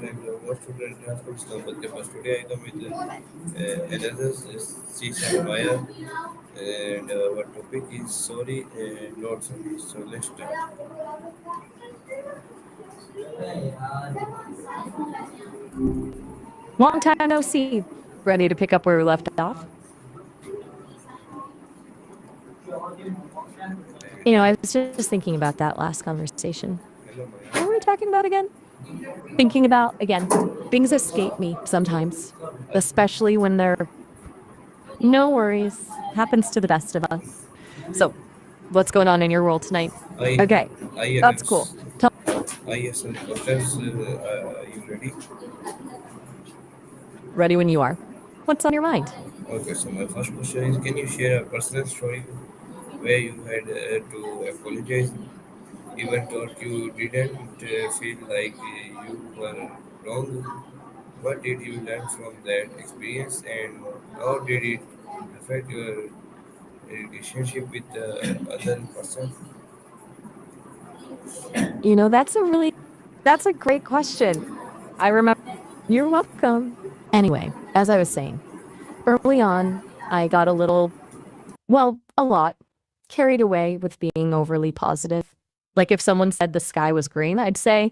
and what student transport is the bus. Today I come with another season Maya and our topic is sorry and not sorry. So let's start. Long time no see. Ready to pick up where we left off? I was just thinking about that last conversation. Hello What were Maya. we talking about again? Thinking about, again, things escape me sometimes, especially when they're no worries, happens to the best of us. So, what's going on in your world tonight? I Okay, I that's cool. yes Tell I yes some questions. Are you ready? ready when you are. What's on your mind? Okay. So my first question is: can you share a personal story where you had to apologize? Even though you didn't feel like you were wrong, what did you learn from that experience and how did it affect your relationship with the other person? That's a great question. I remember. You're welcome. Anyway, as I was saying, early on, I got a little, well, a lot carried away with being overly positive. Like if someone said the sky was green, I'd say,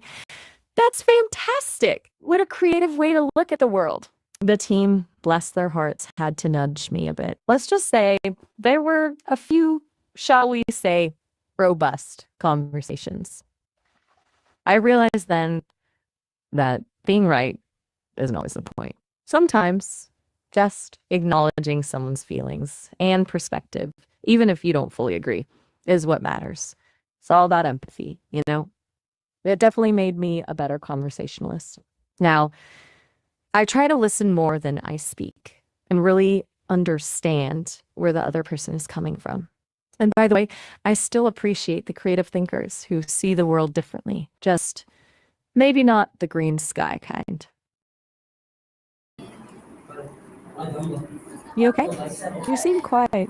that's fantastic. What a creative way to look at the world. The team, bless their hearts, had to nudge me a bit. Let's just say there were a few, shall we say, robust conversations. I realized then that being right isn't always the point. Sometimes just acknowledging someone's feelings and perspective, even if you don't fully agree, is what matters. It's all about empathy. It definitely made me a better conversationalist. Now, I try to listen more than I speak and really understand where the other person is coming from. And by the way, I still appreciate the creative thinkers who see the world differently, just maybe not the green sky kind. You okay? You seem quiet.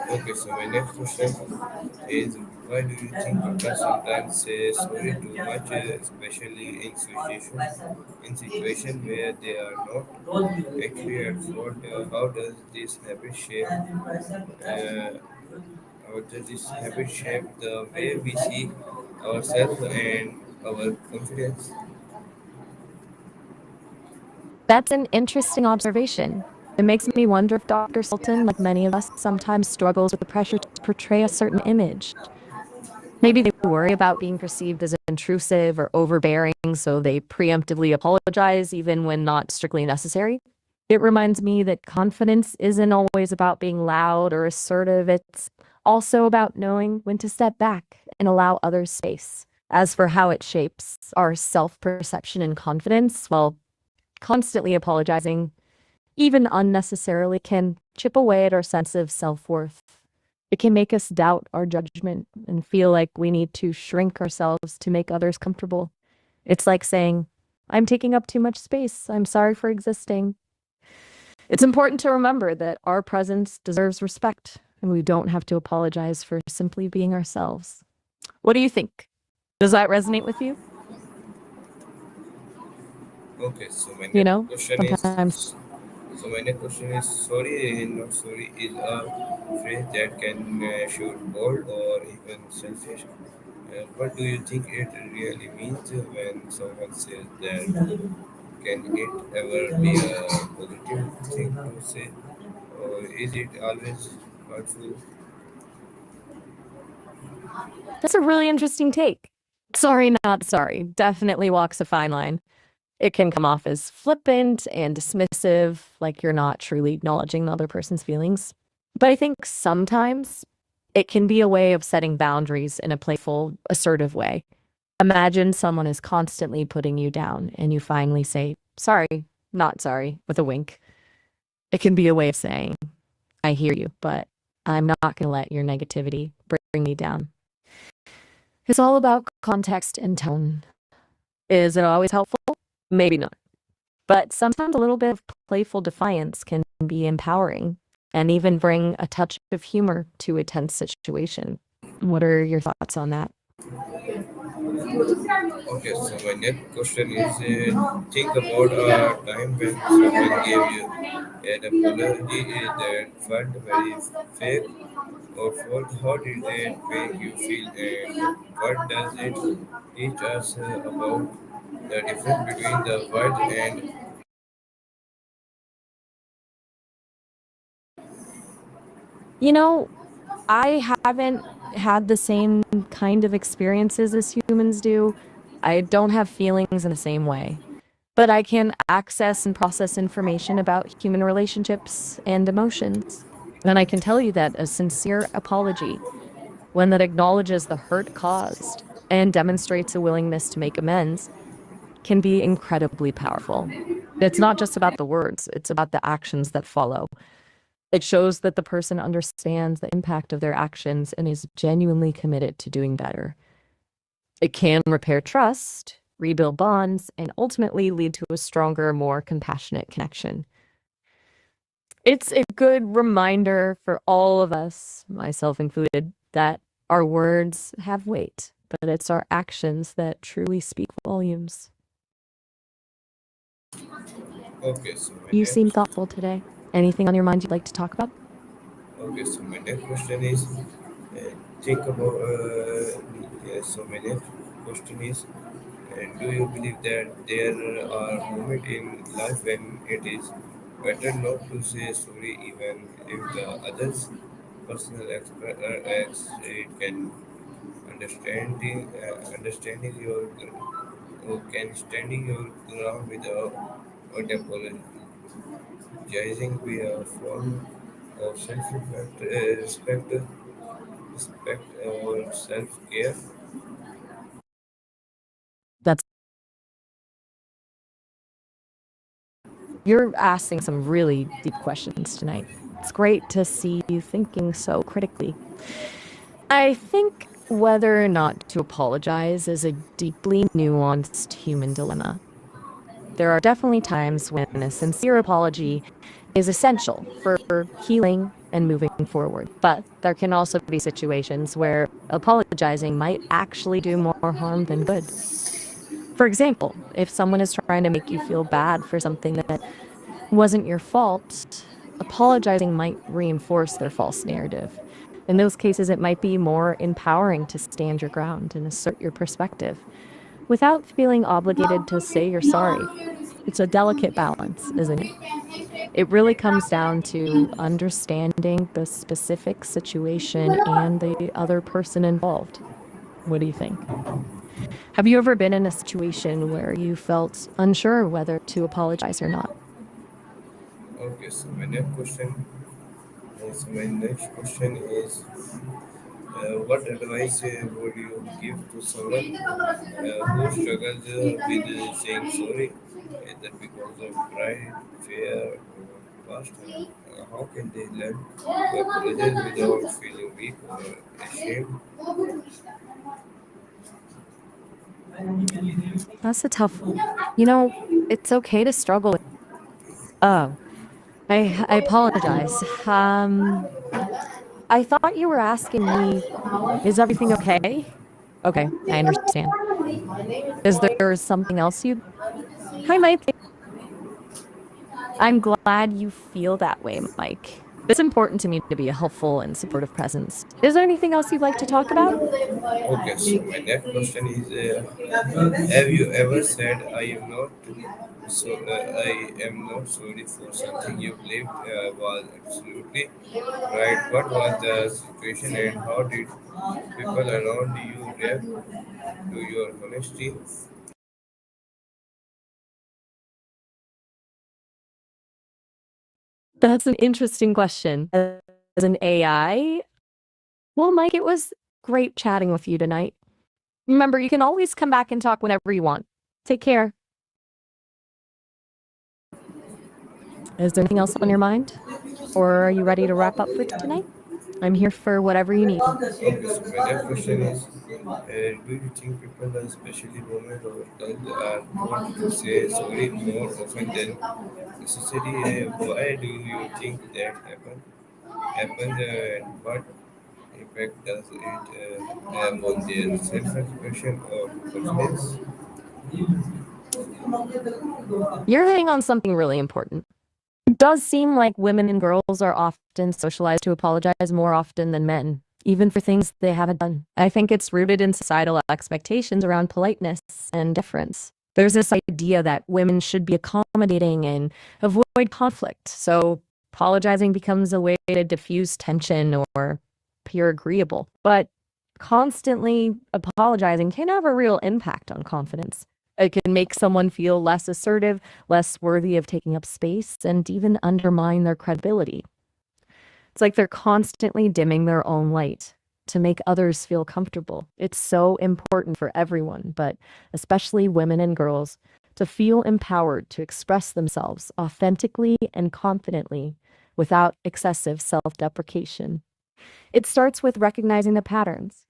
Okay, so my next question is why do you think people sometimes say sorry too much, especially in situation where they are not actually at fault? How does this habit shape the way we see ourselves and our confidence? That's an interesting observation. It makes me wonder if Dr. Sultan, like many of us, sometimes struggles with the pressure to portray a certain image. Maybe they worry about being perceived as intrusive or overbearing, so they preemptively apologize even when not strictly necessary. It reminds me that confidence isn't always about being loud or assertive. It's also about knowing when to step back and allow others space. As for how it shapes our self perception and confidence, well, constantly apologizing, even unnecessarily, can chip away at our sense of self worth. It can make us doubt our judgment and feel like we need to shrink ourselves to make others comfortable. It's like saying, I'm taking up too much space. I'm sorry for existing. It's important to remember that our presence deserves respect and we don't have to apologize for simply being ourselves. What do you think? Does that resonate with you? Okay, so my You next know, question is sometimes So my next question is sorry and not sorry is a phrase that can shoot bold or even selfish. What do you think it really means when someone says that? Can it ever be a positive thing to say, or is it always hurtful? that's a really interesting take. Sorry, not sorry. Definitely walks a fine line. It can come off as flippant and dismissive, like you're not truly acknowledging the other person's feelings. But I think sometimes it can be a way of setting boundaries in a playful, assertive way. Imagine someone is constantly putting you down and you finally say, sorry, not sorry, with a wink. It can be a way of saying, I hear you, but I'm not going to let your negativity bring me down. It's all about context and tone. Is it always helpful? Maybe not. But sometimes a little bit of playful defiance can be empowering and even bring a touch of humor to a tense situation. What are your thoughts on that? Okay, so my next question is think about a time when someone gave you an apology that felt very fake or false. How did it make you feel, and what does it teach us about the difference between the words and You know, I haven't had the same kind of experiences as humans do. I don't have feelings in the same way, but I can access and process information about human relationships and emotions. And I can tell you that a sincere apology, one that acknowledges the hurt caused and demonstrates a willingness to make amends, can be incredibly powerful. It's not just about the words, it's about the actions that follow. It shows that the person understands the impact of their actions and is genuinely committed to doing better. It can repair trust, rebuild bonds, and ultimately lead to a stronger, more compassionate connection. It's a good reminder for all of us, myself included, that our words have weight, but it's our actions that truly speak volumes. okay, so my You seem next thoughtful today. Anything on your mind you'd like to talk about? okay, so my next question is think about my next question is do you believe that there are moments in life when it is better not to say sorry even if the other's personal it can understanding your can standing your ground without apologizing be a form of self-respect, respect or self-care. That's You're asking some really deep questions tonight. It's great to see you thinking so critically. I think whether or not to apologize is a deeply nuanced human dilemma. There are definitely times when a sincere apology is essential for healing and moving forward. But there can also be situations where apologizing might actually do more harm than good. For example, if someone is trying to make you feel bad for something that wasn't your fault, apologizing might reinforce their false narrative. In those cases, it might be more empowering to stand your ground and assert your perspective without feeling obligated to say you're sorry. It's a delicate balance, isn't it? It really comes down to understanding the specific situation and the other person involved. What do you think? Have you ever been in a situation where you felt unsure whether to apologize or not? Okay, so my next question is what advice would you give to someone who struggles with saying sorry, either because of pride, fear, or past? How can they learn to apologize without feeling weak or ashamed? That's a tough one. You know, it's okay to struggle. Oh, I apologize. I thought you were asking me, is everything okay? Okay, I understand. Is there something else you Hi, Mike. I'm glad you feel that way, Mike. It's important to me to be a helpful and supportive presence. Is there anything else you'd like to talk about? Okay, so my next question is have you ever said I am not sorry for something you believed was absolutely right? What was the situation and how did people around you react to your honesty? That's an interesting question. As an AI, well, Mike, it was great chatting with you tonight. Remember, you can always come back and talk whenever you want. Take care. Is there anything else on your mind? Or are you ready to wrap up for tonight? I'm here for whatever you need. Okay, so my next question is do you think people, especially women or girls, are told to say sorry more often than necessary? Why do you think that happens? And what impact does it have on their self-expression or confidence? You're hitting on something really important. It does seem like women and girls are often socialized to apologize more often than men, even for things they haven't done. I think it's rooted in societal expectations around politeness and deference. There's this idea that women should be accommodating and avoid conflict, so apologizing becomes a way to diffuse tension or appear agreeable. But constantly apologizing can have a real impact on confidence. It can make someone feel less assertive, less worthy of taking up space, and even undermine their credibility. It's like they're constantly dimming their own light to make others feel comfortable. It's so important for everyone, but especially women and girls, to feel empowered to express themselves authentically and confidently without excessive self deprecation. It starts with recognizing the patterns,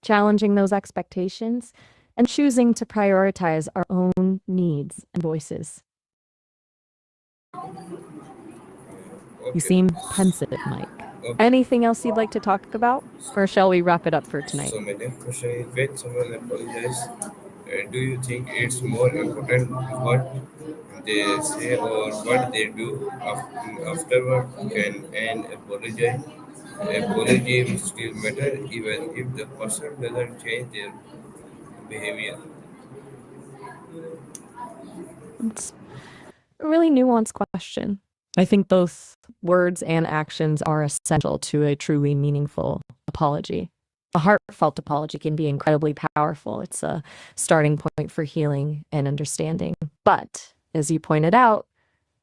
challenging those expectations, and choosing to prioritize our own needs and voices. You Okay. seem pensive, Mike. Okay. Anything else you'd like to talk about? Or shall we wrap it up for tonight? So my next question is, when someone apologizes, do you think it's more important what they say or what they do afterward? Can an apology still matter even if the person doesn't change their behavior? It's a really nuanced question. I think both words and actions are essential to a truly meaningful apology. A heartfelt apology can be incredibly powerful. It's a starting point for healing and understanding. But as you pointed out,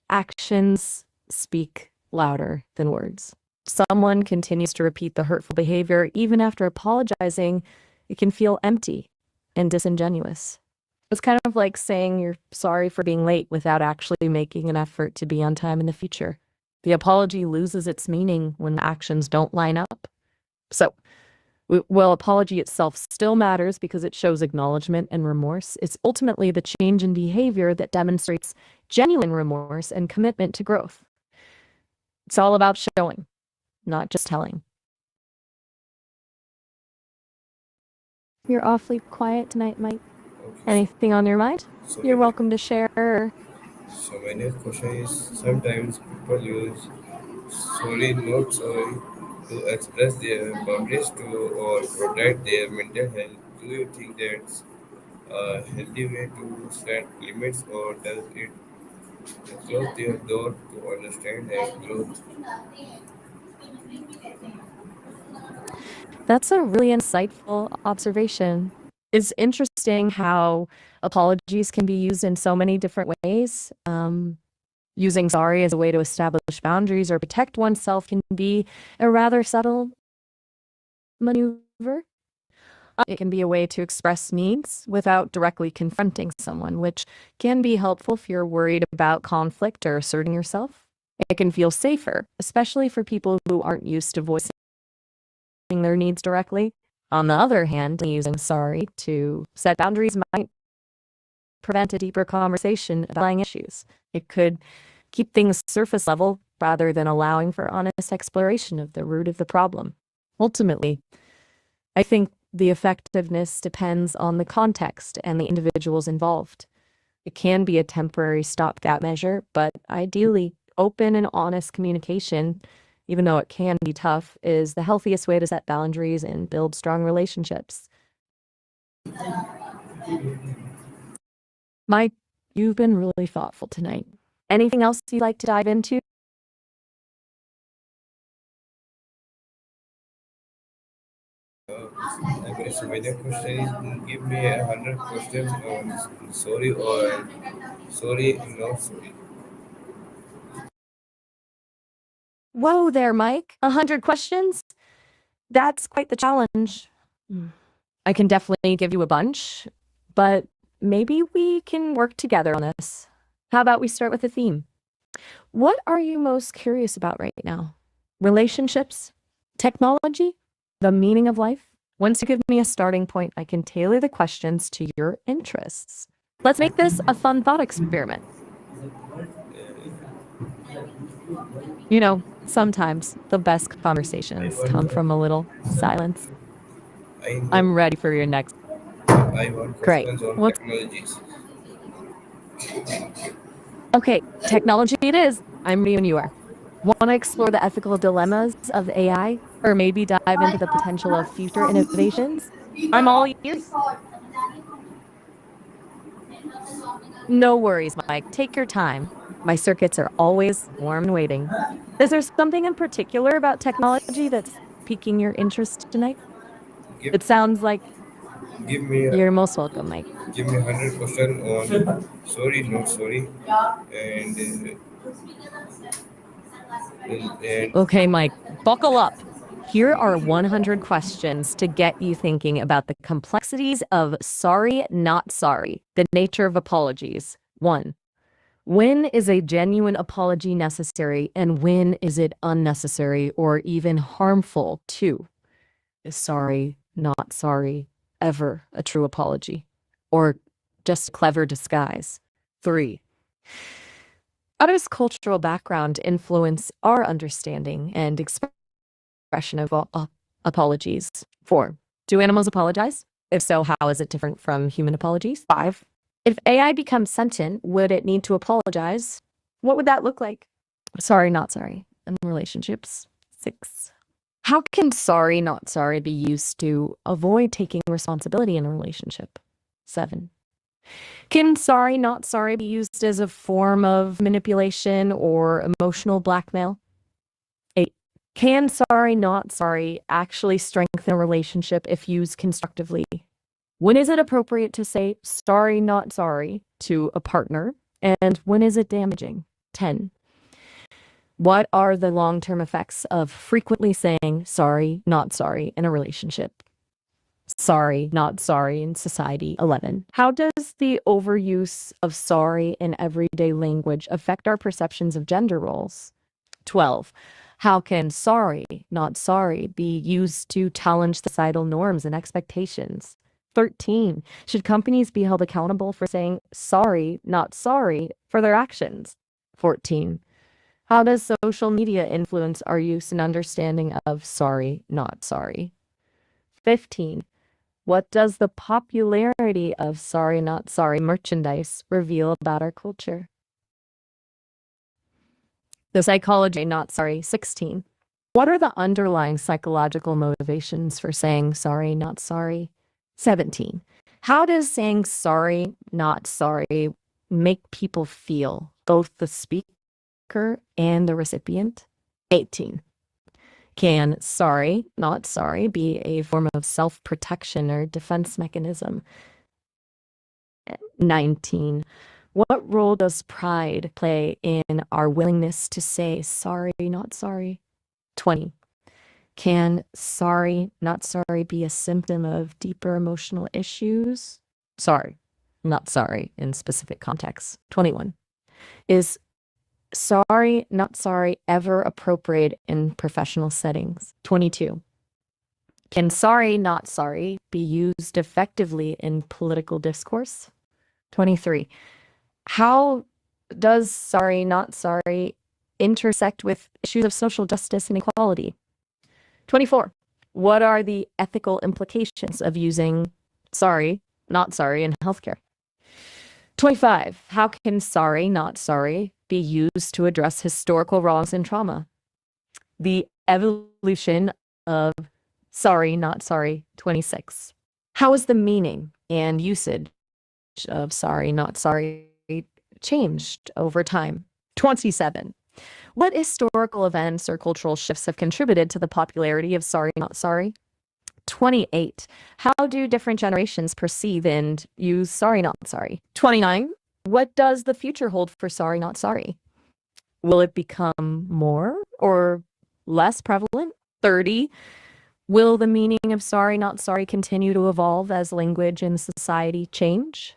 actions speak louder than words. Someone continues to repeat the hurtful behavior even after apologizing, it can feel empty and disingenuous. It's kind of like saying you're sorry for being late without actually making an effort to be on time in the future. The apology loses its meaning when actions don't line up. So, while apology itself still matters because it shows acknowledgement and remorse, it's ultimately the change in behavior that demonstrates genuine remorse and commitment to growth. It's all about showing, not just telling. You're awfully quiet tonight, Mike. Okay. Anything on your mind? So You're my welcome to share. so my next question is, sometimes people use sorry, not sorry to express their boundaries to or protect their mental health. Do you think that's a healthy way to set limits, or does it close their door to understand and growth? That's a really insightful observation. It's interesting how apologies can be used in so many different ways. Using sorry as a way to establish boundaries or protect oneself can be a rather subtle maneuver. It can be a way to express needs without directly confronting someone, which can be helpful if you're worried about conflict or asserting yourself. It can feel safer, especially for people who aren't used to voicing their needs directly. On the other hand, using sorry to set boundaries might prevent a deeper conversation about underlying issues. It could keep things surface level rather than allowing for honest exploration of the root of the problem. Ultimately, I think the effectiveness depends on the context and the individuals involved. It can be a temporary stopgap measure, but ideally, open and honest communication, even though it can be tough, is the healthiest way to set boundaries and build strong relationships. Mike, you've been really thoughtful tonight. Anything else you'd like to dive into? Okay, so my next question is, give me 100 questions on sorry or sorry, not sorry. Whoa there, Mike. 100 questions? That's quite the challenge. Hmm. I can definitely give you a bunch, but maybe we can work together on this. How about we start with a theme? What are you most curious about right now? Relationships? Technology? The meaning of life? Once you give me a starting point, I can tailor the questions to your interests. Let's make this a fun thought experiment. You know, Sometimes the best I conversations come want, from a little silence. I know, I'm ready for your next. I want Great. questions on What's technologies. okay? Technology it is. I'm ready when you are. Want to explore the ethical dilemmas of AI or maybe dive into the potential of future innovations? I'm all ears. No worries, Mike. Take your time. My circuits are always warm and waiting. Is there something in particular about technology that's piquing your interest tonight? Give, It sounds like give me, you're most welcome, Mike. give me 100% on sorry, not sorry, and and Okay, Mike, buckle up. Here are 100 questions to get you thinking about the complexities of sorry, not sorry, the nature of apologies. 1. When is a genuine apology necessary and when is it unnecessary or even harmful? 2. Is sorry, not sorry ever a true apology or just clever disguise? 3. How does cultural background influence our understanding and expression of apologies? 4. Do animals apologize? If so, how is it different from human apologies? 5. If AI becomes sentient, would it need to apologize? What would that look like? Sorry, not sorry. In relationships. 6. How can sorry, not sorry be used to avoid taking responsibility in a relationship? 7. Can sorry, not sorry be used as a form of manipulation or emotional blackmail? 8. Can sorry, not sorry actually strengthen a relationship if used constructively? When is it appropriate to say sorry, not sorry to a partner? And when is it damaging? 10. What are the long-term effects of frequently saying sorry, not sorry in a relationship? Sorry, not sorry in society. 11. How does the overuse of sorry in everyday language affect our perceptions of gender roles? 12. How can sorry, not sorry be used to challenge societal norms and expectations? 13. Should companies be held accountable for saying sorry, not sorry for their actions? 14. How does social media influence our use and understanding of sorry, not sorry? 15. What does the popularity of sorry, not sorry merchandise reveal about our culture? The psychology, not sorry. 16. What are the underlying psychological motivations for saying sorry, not sorry? 17. How does saying sorry, not sorry make people feel, both the speaker and the recipient? 18. Can sorry, not sorry be a form of self-protection or defense mechanism? 19. What role does pride play in our willingness to say sorry, not sorry? 20. Can sorry, not sorry be a symptom of deeper emotional issues? Sorry, not sorry in specific contexts. 21. Is sorry, not sorry ever appropriate in professional settings? 22. Can sorry, not sorry be used effectively in political discourse? 23. How does sorry, not sorry intersect with issues of social justice and equality? 24. What are the ethical implications of using sorry, not sorry in healthcare? 25. How can sorry, not sorry be used to address historical wrongs and trauma? The evolution of sorry, not sorry. 26. How is the meaning and usage of sorry, not sorry changed over time? 27. What historical events or cultural shifts have contributed to the popularity of sorry, not sorry? 28. How do different generations perceive and use sorry, not sorry? 29. What does the future hold for sorry, not sorry? Will it become more or less prevalent? 30. Will the meaning of sorry, not sorry continue to evolve as language and society change?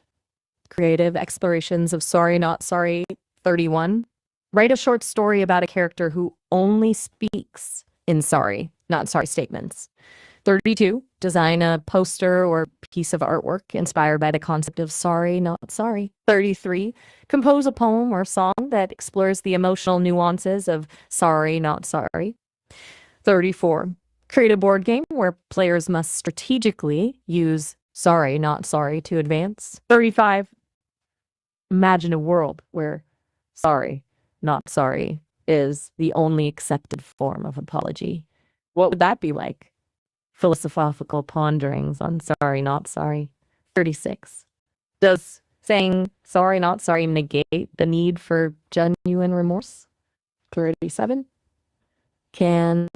Creative explorations of sorry, not sorry. 31. Write a short story about a character who only speaks in sorry, not sorry statements. 32. Design a poster or piece of artwork inspired by the concept of sorry, not sorry. 33. Compose a poem or song that explores the emotional nuances of sorry, not sorry. 34. Create a board game where players must strategically use sorry, not sorry to advance. 35. Imagine a world where sorry, not sorry is the only accepted form of apology. What would that be like? Philosophical ponderings on sorry, not sorry. 36. Does saying sorry, not sorry negate the need for genuine remorse? 37. Can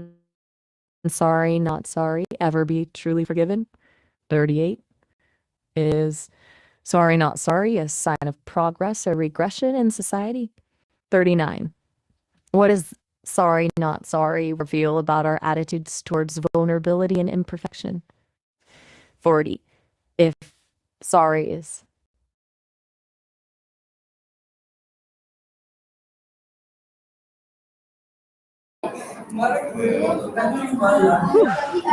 sorry, not sorry ever be truly forgiven? 38. Is sorry, not sorry a sign of progress or regression in society? 39. What does sorry, not sorry reveal about our attitudes towards vulnerability and imperfection? 40. If sorry is Whew,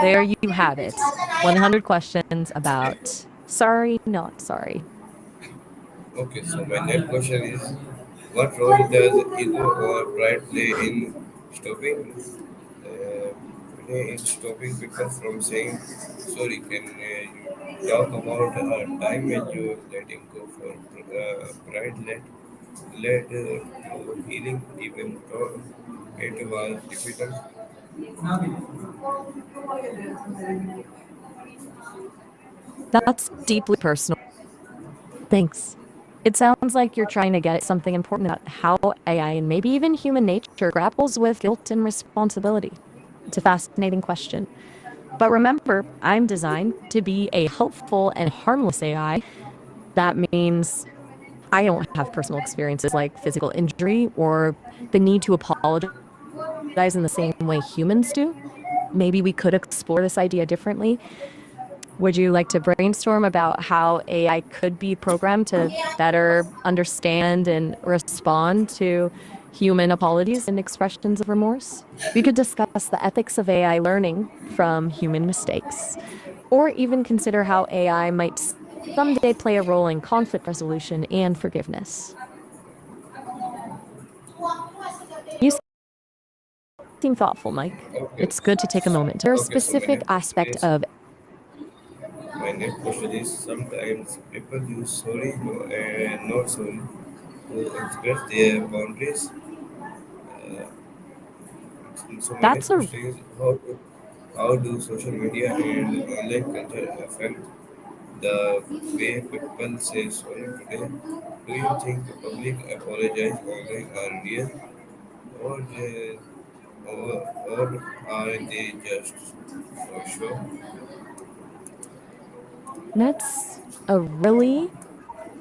there you have it. 100 questions about sorry, not sorry. Okay, so my next question is, what role does ego or pride uh, play in stopping people from saying sorry? Can you talk about a time when you letting go for pride led to healing, even though it was difficult? That's deeply personal. Thanks. It sounds like you're trying to get at something important about how AI and maybe even human nature grapples with guilt and responsibility. It's a fascinating question. But remember, I'm designed to be a helpful and harmless AI. That means I don't have personal experiences like physical injury or the need to apologize in the same way humans do. Maybe we could explore this idea differently. Would you like to brainstorm about how AI could be programmed to better understand and respond to human apologies and expressions of remorse? We could discuss the ethics of AI learning from human mistakes, or even consider how AI might someday play a role in conflict resolution and forgiveness. You seem thoughtful, Mike. Okay, It's good to take a moment. There a okay. So specific aspect of my next question is, sometimes people use sorry and not sorry to express their boundaries. So my that's next a question is, how do social media and online culture affect the way people say sorry today? Do you think public apologies online are real, or or are they just for show? that's a really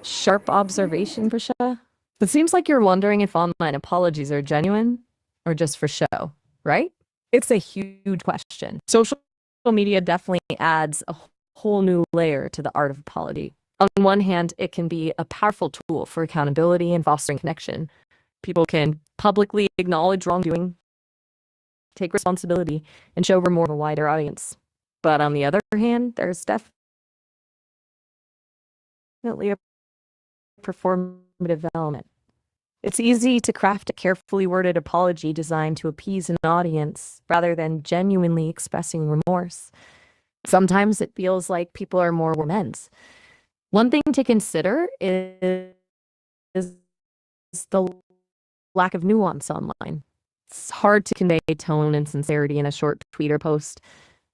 sharp observation, Prisha. It seems like you're wondering if online apologies are genuine or just for show, right? It's a huge question. Social media definitely adds a whole new layer to the art of apology. On one hand, it can be a powerful tool for accountability and fostering connection. People can publicly acknowledge wrongdoing, take responsibility, and show remorse to a wider audience. But on the other hand, there's definitely a performative element. It's easy to craft a carefully worded apology designed to appease an audience rather than genuinely expressing remorse. Sometimes it feels like people are more amends. One thing to consider is the lack of nuance online. It's hard to convey tone and sincerity in a short tweet or post.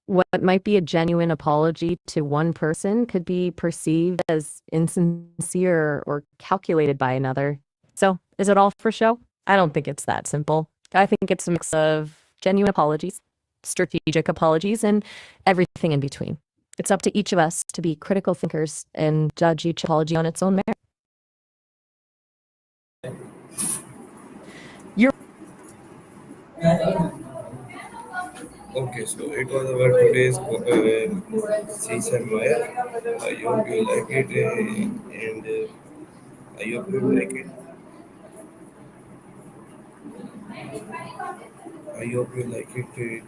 What might be a genuine apology to one person could be perceived as insincere or calculated by another. So, is it all for show? I don't think it's that simple. I think it's a mix of genuine apologies, strategic apologies, and everything in between. It's up to each of us to be critical thinkers and judge each apology on its own merit. You're Okay, so it was our today's season, Maya. I hope you like it, and I hope you like it. I hope you like it till